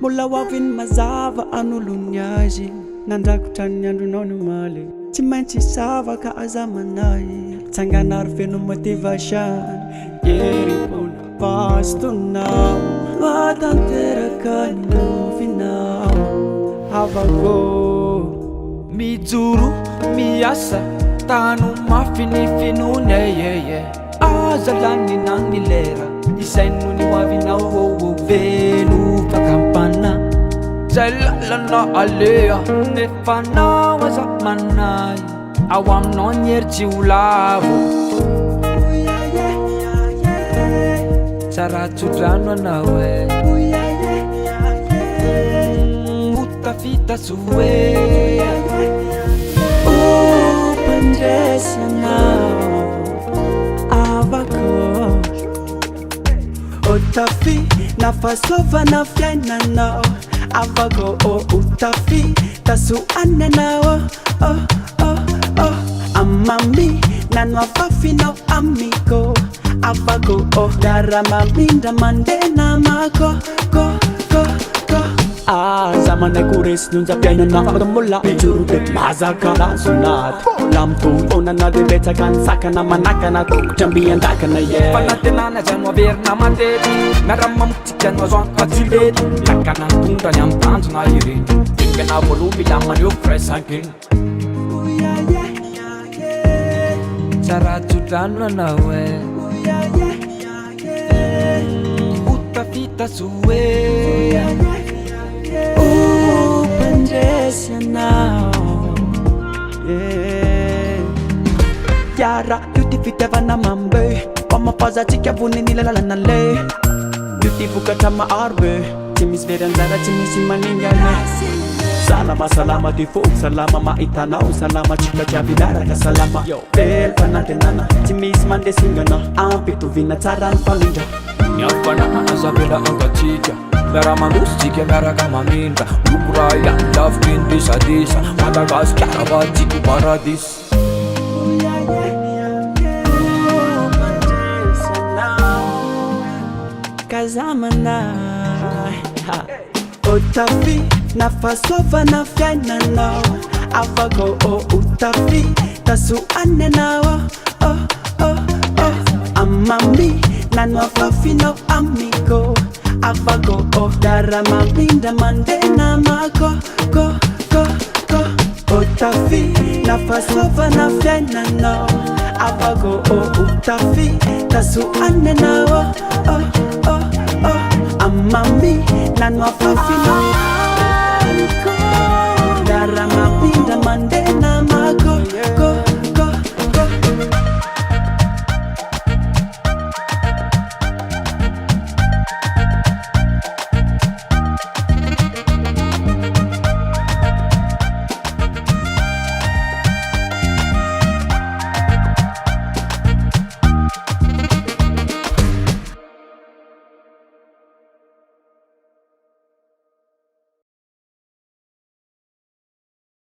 Mbola hoaviny mazava an'olony azy nandrakotra ny andronao no maly tsy maintsy zavaka azamanay tsangana ry feno motivation yeripona pastonao vatanteraka ny novinao havako mijoro miasa tano mafinifinony azalany nany lera izay no ny hoavinao velo fakampana zay lalana alea nefa nao azamanay ao aminao ny hery tsy ho lavo tsara tsodrano anao hotafita soe pandresanao avako otafi nafasovana fiainanao avako utafi tasuananao amami nanwafafinao amigo avako daramamindra mandena mako zamanay kores nunjapiainana fakatombola mijuru de mazaka sunat lamtu onana de betakan sakana manakana jambiandakana ye fanatenana jano averina matety miaramamotika no azo fatsibety takana tondra ny amtanjona ireny ingana voaloha milamana eo fresankeny tsara tsodrano anao hotafita soe pandresanao yara yuti fitavana mambe wamapazatika vonini lalana le yuti vokatra maarbe tsy misy veranjara tsy misy maningana salama salama ty fo salama mahitanao salama tsika jiaby miaraka salama vel fanantenana tsy misy mandesingana ampitovina tsara ny famindra miafanana zavela angatsika miara mandositsika miaraka mamindra lokoraya lavitry ny disadisa madagasikara vatsiko paradis kazamanay otafi nafasovana fiainanao avako utafi tasuananao amami nanwafafinao amigo avako daramamindra mandena mako otafi nafasovana fiainanao avako utafi tasuananao amami nanwafafinao daramamindra mandena